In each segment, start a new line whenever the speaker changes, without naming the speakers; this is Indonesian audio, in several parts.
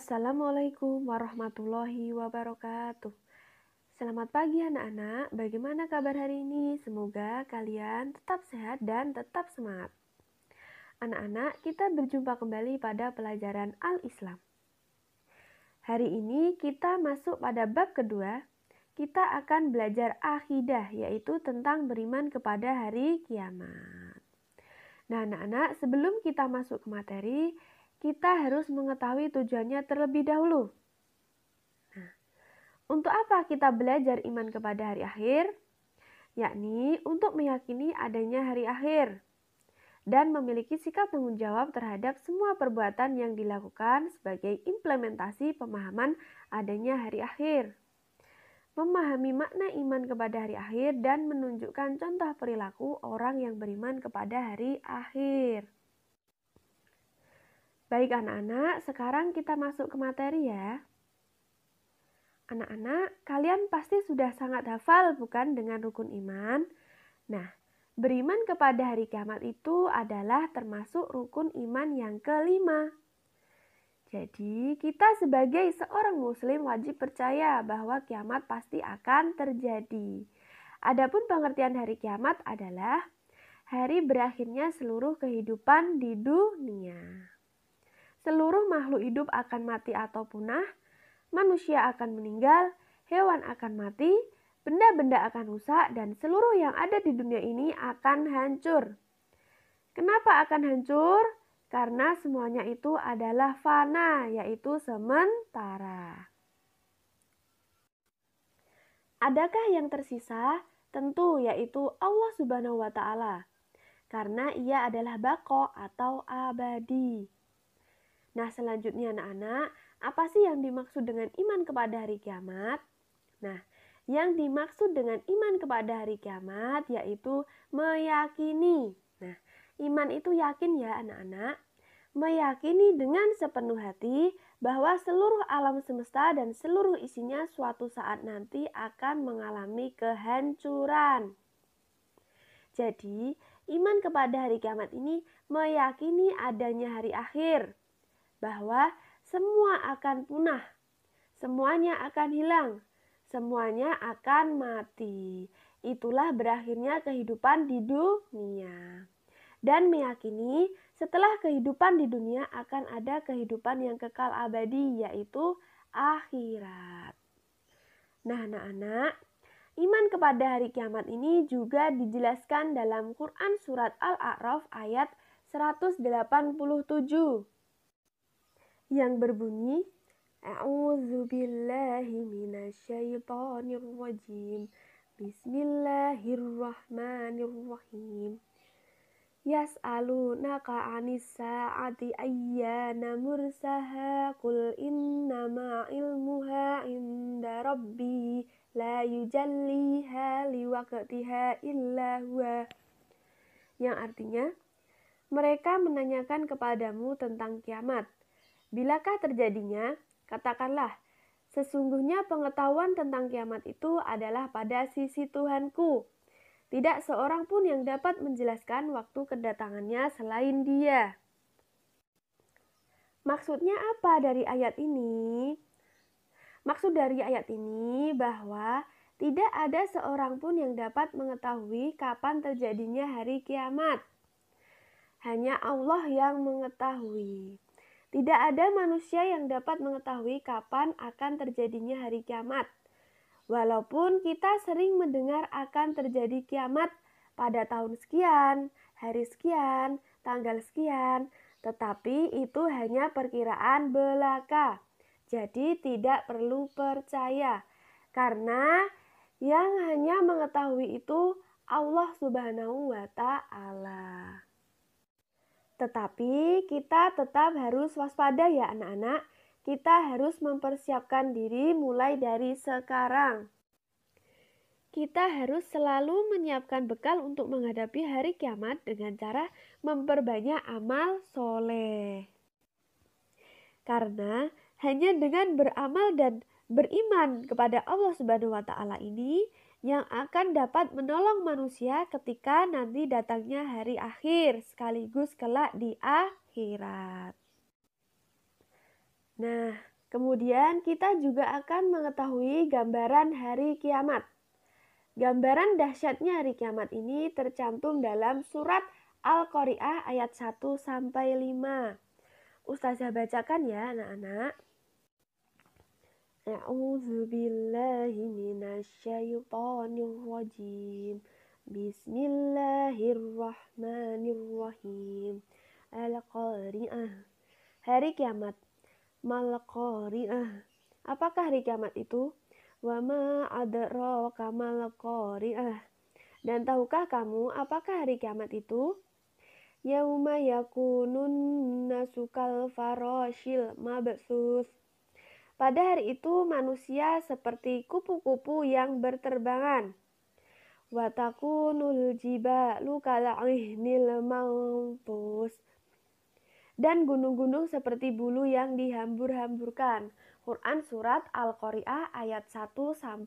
Assalamualaikum warahmatullahi wabarakatuh. Selamat pagi anak-anak, bagaimana kabar hari ini? Semoga kalian tetap sehat dan tetap semangat. Anak-anak, kita berjumpa kembali pada pelajaran Al-Islam. Hari ini kita masuk pada bab kedua. Kita akan belajar akidah, yaitu tentang beriman kepada hari kiamat. Nah anak-anak, sebelum kita masuk ke materi, kita harus mengetahui tujuannya terlebih dahulu. Nah, untuk apa kita belajar iman kepada hari akhir? Yakni untuk meyakini adanya hari akhir dan memiliki sikap tanggung jawab terhadap semua perbuatan yang dilakukan sebagai implementasi pemahaman adanya hari akhir. Memahami makna iman kepada hari akhir dan menunjukkan contoh perilaku orang yang beriman kepada hari akhir. Baik anak-anak, sekarang kita masuk ke materi ya. Anak-anak, kalian pasti sudah sangat hafal bukan dengan rukun iman? Nah, beriman kepada hari kiamat itu adalah termasuk rukun iman yang kelima. Jadi, kita sebagai seorang muslim wajib percaya bahwa kiamat pasti akan terjadi. Adapun pengertian hari kiamat adalah hari berakhirnya seluruh kehidupan di dunia. Seluruh makhluk hidup akan mati atau punah, manusia akan meninggal, hewan akan mati, benda-benda akan rusak, dan seluruh yang ada di dunia ini akan hancur. Kenapa akan hancur? Karena semuanya itu adalah fana, yaitu sementara. Adakah yang tersisa? Tentu, yaitu Allah Subhanahu wa Ta'ala, karena Ia adalah baqo atau abadi. Nah, selanjutnya anak-anak, apa sih yang dimaksud dengan iman kepada hari kiamat? Nah, yang dimaksud dengan iman kepada hari kiamat yaitu meyakini. Nah, iman itu yakin ya anak-anak. Meyakini dengan sepenuh hati bahwa seluruh alam semesta dan seluruh isinya suatu saat nanti akan mengalami kehancuran. Jadi, iman kepada hari kiamat ini meyakini adanya hari akhir, bahwa semua akan punah, semuanya akan hilang, semuanya akan mati. Itulah berakhirnya kehidupan di dunia. Dan meyakini setelah kehidupan di dunia akan ada kehidupan yang kekal abadi, yaitu akhirat. Nah anak-anak, iman kepada hari kiamat ini juga dijelaskan dalam Quran Surat Al-A'raf ayat 187. Yang berbunyi A'udzubillahi minasyaitonirrajim. Bismillahirrahmanirrahim. Yas'alunaka 'anis sa'ati ayyana mursaha qul innama ilmuha 'inda rabbi la yujalliha liwaqtiha illa huwa. Yang artinya, mereka menanyakan kepadamu tentang kiamat. Bilakah terjadinya? Katakanlah, sesungguhnya pengetahuan tentang kiamat itu adalah pada sisi Tuhanku. Tidak seorang pun yang dapat menjelaskan waktu kedatangannya selain Dia. Maksudnya apa dari ayat ini? Maksud dari ayat ini bahwa tidak ada seorang pun yang dapat mengetahui kapan terjadinya hari kiamat. Hanya Allah yang mengetahui. Tidak ada manusia yang dapat mengetahui kapan akan terjadinya hari kiamat. Walaupun kita sering mendengar akan terjadi kiamat pada tahun sekian, hari sekian, tanggal sekian, tetapi itu hanya perkiraan belaka. Jadi tidak perlu percaya, karena yang hanya mengetahui itu Allah Subhanahu wa Ta'ala. Tetapi kita tetap harus waspada ya anak-anak. Kita harus mempersiapkan diri mulai dari sekarang. Kita harus selalu menyiapkan bekal untuk menghadapi hari kiamat dengan cara memperbanyak amal soleh. Karena hanya dengan beramal dan beriman kepada Allah Subhanahu wa Ta'ala ini yang akan dapat menolong manusia ketika nanti datangnya hari akhir sekaligus kelak di akhirat. Nah, Kemudian kita juga akan mengetahui gambaran hari kiamat. Gambaran dahsyatnya hari kiamat ini tercantum dalam surat Al-Qari'ah ayat 1-5. Ustazah bacakan ya anak-anak. A'udzu billahi minasyaitonir rajim. Bismillahirrahmanirrahim. Al-Qari'ah. Hari kiamat. Mal-Qari'ah. Apakah hari kiamat itu? Wa ma adraka mal-Qari'ah. Dan tahukah kamu apakah hari kiamat itu? Yauma yakunun nasu kal farashil mabsus. Pada hari itu manusia seperti kupu-kupu yang berterbangan. Wa takunul jibalu kal'ihnil manfus. Dan gunung-gunung seperti bulu yang dihambur-hamburkan. Quran surat Al-Qari'ah ayat 1-5.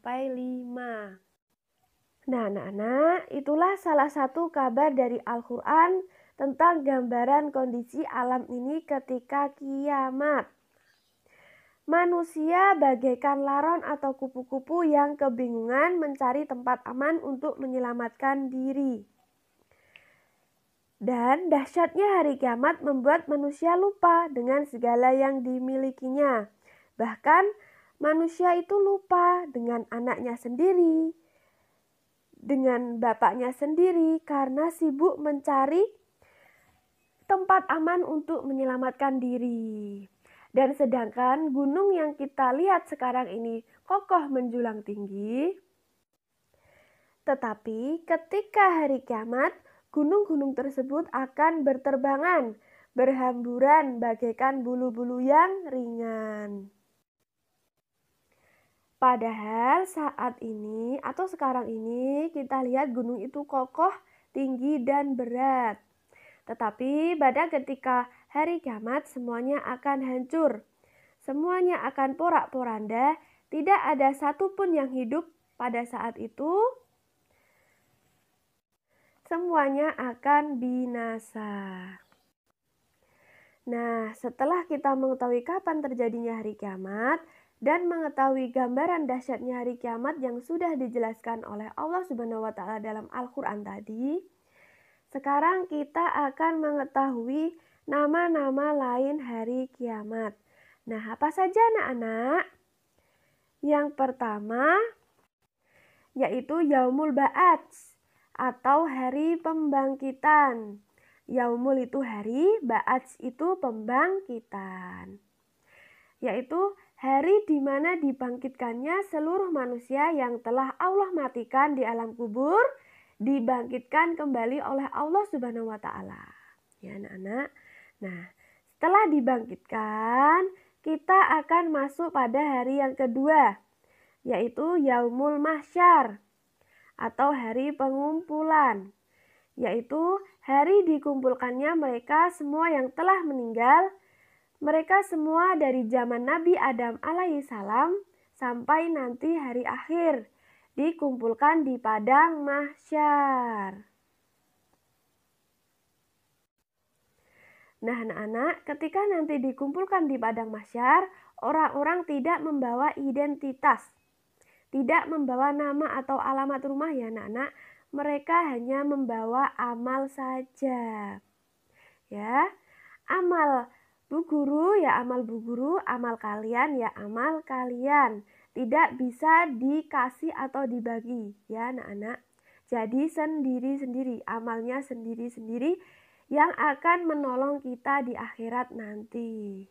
Nah, anak-anak, itulah salah satu kabar dari Al-Quran tentang gambaran kondisi alam ini ketika kiamat. Manusia bagaikan laron atau kupu-kupu yang kebingungan mencari tempat aman untuk menyelamatkan diri. Dan dahsyatnya hari kiamat membuat manusia lupa dengan segala yang dimilikinya. Bahkan manusia itu lupa dengan anaknya sendiri, dengan bapaknya sendiri karena sibuk mencari tempat aman untuk menyelamatkan diri. Dan sedangkan gunung yang kita lihat sekarang ini kokoh menjulang tinggi. Tetapi ketika hari kiamat, gunung-gunung tersebut akan berterbangan, berhamburan bagaikan bulu-bulu yang ringan. Padahal saat ini atau sekarang ini kita lihat gunung itu kokoh, tinggi, dan berat. Tetapi pada ketika hari kiamat semuanya akan hancur. Semuanya akan porak-poranda, tidak ada satupun yang hidup pada saat itu. Semuanya akan binasa. Nah, setelah kita mengetahui kapan terjadinya hari kiamat dan mengetahui gambaran dahsyatnya hari kiamat yang sudah dijelaskan oleh Allah Subhanahu wa taala dalam Al-Qur'an tadi, sekarang kita akan mengetahui nama-nama lain hari kiamat. Nah, apa saja anak-anak? Yang pertama yaitu Yaumul Ba'ats atau hari pembangkitan. Yaumul itu hari, Ba'ats itu pembangkitan. Yaitu hari di mana dibangkitkannya seluruh manusia yang telah Allah matikan di alam kubur, dibangkitkan kembali oleh Allah Subhanahu wa taala. Ya, anak-anak. Nah, setelah dibangkitkan, kita akan masuk pada hari yang kedua, yaitu Yaumul Mahsyar atau hari pengumpulan, yaitu hari dikumpulkannya mereka semua yang telah meninggal, mereka semua dari zaman Nabi Adam alaihissalam sampai nanti hari akhir, dikumpulkan di padang mahsyar. Nah, anak-anak, ketika nanti dikumpulkan di padang mahsyar, orang-orang tidak membawa identitas, tidak membawa nama atau alamat rumah ya anak-anak, mereka hanya membawa amal saja. Ya, amal Bu Guru ya amal Bu Guru, amal kalian ya amal kalian. Tidak bisa dikasih atau dibagi ya anak-anak. Jadi sendiri-sendiri, amalnya sendiri-sendiri yang akan menolong kita di akhirat nanti.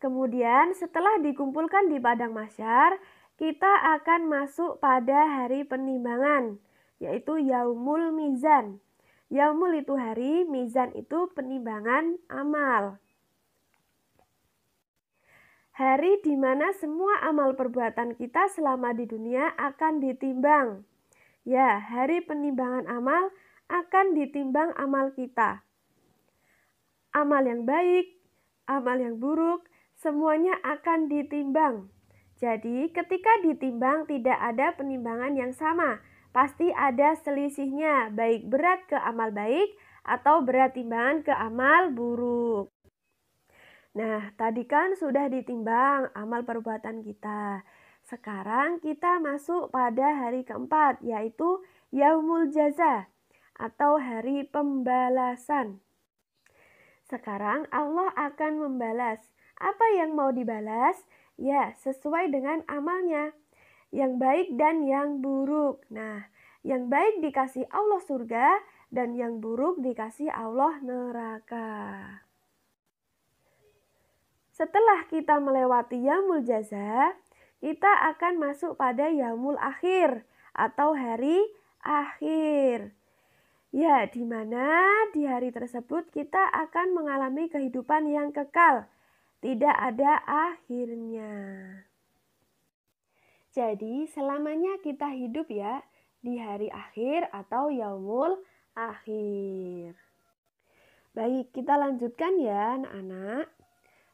Kemudian setelah dikumpulkan di padang mahsyar, kita akan masuk pada hari penimbangan, yaitu Yaumul Mizan. Yaumul itu hari, mizan itu penimbangan amal. Hari di mana semua amal perbuatan kita selama di dunia akan ditimbang. Ya, hari penimbangan amal akan ditimbang amal kita. Amal yang baik, amal yang buruk, semuanya akan ditimbang. Jadi, ketika ditimbang tidak ada penimbangan yang sama. Pasti ada selisihnya, baik berat ke amal baik atau berat timbangan ke amal buruk. Nah, tadi kan sudah ditimbang amal perbuatan kita. Sekarang kita masuk pada hari keempat, yaitu Yaumul Jaza atau hari pembalasan. Sekarang Allah akan membalas. Apa yang mau dibalas? Ya, sesuai dengan amalnya. Yang baik dan yang buruk. Nah, yang baik dikasih Allah surga dan yang buruk dikasih Allah neraka. Setelah kita melewati Yaumul Jaza, kita akan masuk pada Yaumul Akhir atau hari akhir. Ya, di mana di hari tersebut kita akan mengalami kehidupan yang kekal, tidak ada akhirnya. Jadi, selamanya kita hidup ya di hari akhir atau Yaumul Akhir. Baik, kita lanjutkan ya anak-anak.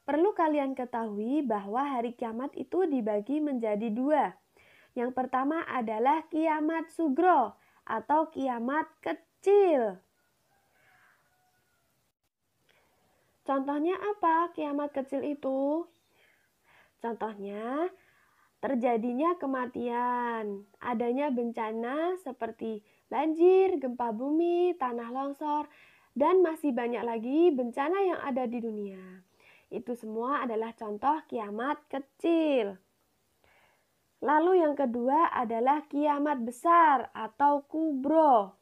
Perlu kalian ketahui bahwa hari kiamat itu dibagi menjadi dua. Yang pertama adalah kiamat sugro atau kiamat kecil. Contohnya apa kiamat kecil itu? Contohnya terjadinya kematian, adanya bencana seperti banjir, gempa bumi, tanah longsor, dan masih banyak lagi bencana yang ada di dunia. Itu semua adalah contoh kiamat kecil. Lalu yang kedua adalah kiamat besar atau kubro.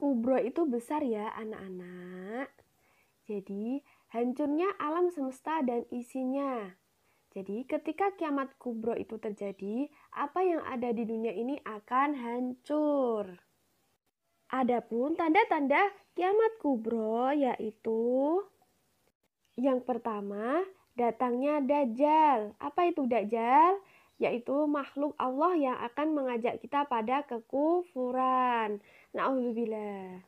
Kubro itu besar ya anak-anak. Jadi hancurnya alam semesta dan isinya. Jadi ketika kiamat kubro itu terjadi, apa yang ada di dunia ini akan hancur. Adapun tanda-tanda kiamat kubro yaitu yang pertama, datangnya Dajjal. Apa itu Dajjal? Yaitu makhluk Allah yang akan mengajak kita pada kekufuran. Na'udzubillah.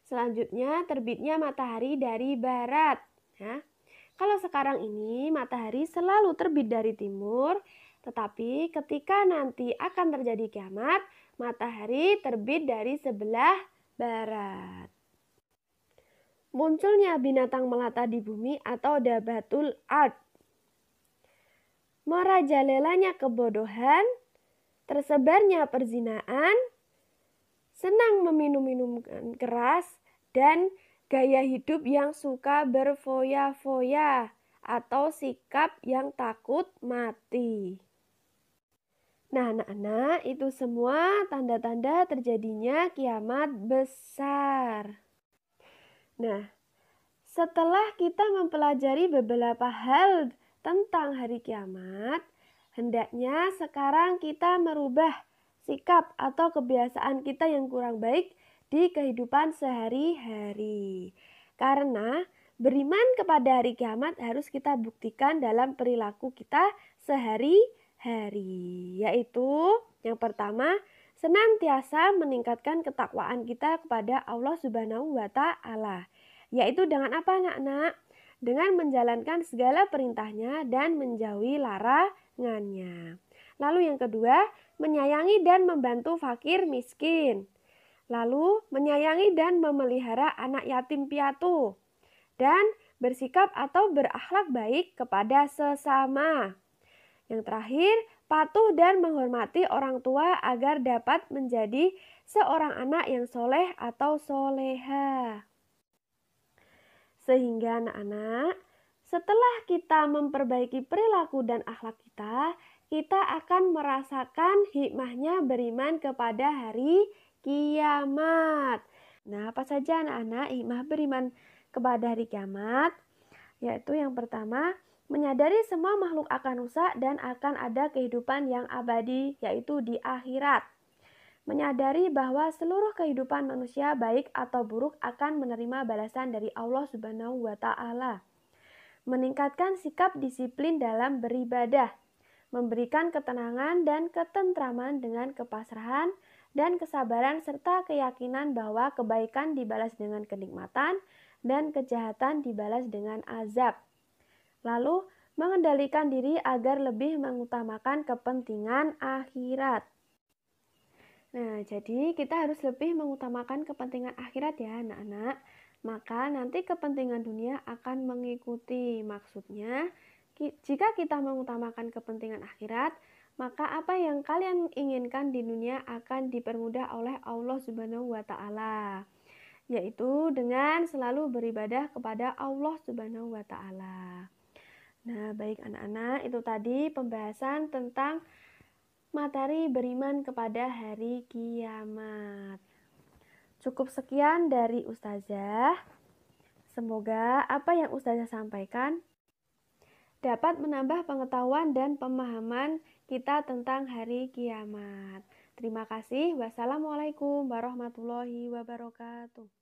Selanjutnya, terbitnya matahari dari barat. Ya. Kalau sekarang ini matahari selalu terbit dari timur, tetapi ketika nanti akan terjadi kiamat, matahari terbit dari sebelah barat. Munculnya binatang melata di bumi atau dabatul ard. Merajalelanya kebodohan, tersebarnya perzinaan, senang meminum minuman keras, dan gaya hidup yang suka berfoya-foya atau sikap yang takut mati. Nah, anak-anak, itu semua tanda-tanda terjadinya kiamat besar. Nah, setelah kita mempelajari beberapa hal tentang hari kiamat, hendaknya sekarang kita merubah sikap atau kebiasaan kita yang kurang baik di kehidupan sehari-hari. Karena beriman kepada hari kiamat harus kita buktikan dalam perilaku kita sehari-hari. Yaitu yang pertama, senantiasa meningkatkan ketakwaan kita kepada Allah Subhanahu wa Ta'ala. Yaitu dengan apa anak-anak? Dengan menjalankan segala perintahnya dan menjauhi larangannya. Lalu yang kedua, menyayangi dan membantu fakir miskin. Lalu menyayangi dan memelihara anak yatim piatu. Dan bersikap atau berakhlak baik kepada sesama. Yang terakhir, patuh dan menghormati orang tua agar dapat menjadi seorang anak yang soleh atau soleha. Sehingga anak-anak, setelah kita memperbaiki perilaku dan akhlak kita akan merasakan hikmahnya beriman kepada hari kiamat. Nah, apa saja anak-anak hikmah beriman kepada hari kiamat? Yaitu yang pertama, menyadari semua makhluk akan rusak dan akan ada kehidupan yang abadi, yaitu di akhirat. Menyadari bahwa seluruh kehidupan manusia baik atau buruk akan menerima balasan dari Allah Subhanahu wa Ta'ala. Meningkatkan sikap disiplin dalam beribadah, memberikan ketenangan dan ketentraman dengan kepasrahan dan kesabaran serta keyakinan bahwa kebaikan dibalas dengan kenikmatan dan kejahatan dibalas dengan azab. Lalu, mengendalikan diri agar lebih mengutamakan kepentingan akhirat. Nah, jadi kita harus lebih mengutamakan kepentingan akhirat ya anak-anak. maka nanti kepentingan dunia akan mengikuti. Maksudnya, jika kita mengutamakan kepentingan akhirat, maka apa yang kalian inginkan di dunia akan dipermudah oleh Allah Subhanahu wa Ta'ala, yaitu dengan selalu beribadah kepada Allah Subhanahu wa Ta'ala. Nah, baik anak-anak, itu tadi pembahasan tentang materi beriman kepada hari kiamat. Cukup sekian dari Ustazah. Semoga apa yang Ustazah sampaikan dapat menambah pengetahuan dan pemahaman kita tentang hari kiamat. Terima kasih. Wassalamualaikum warahmatullahi wabarakatuh.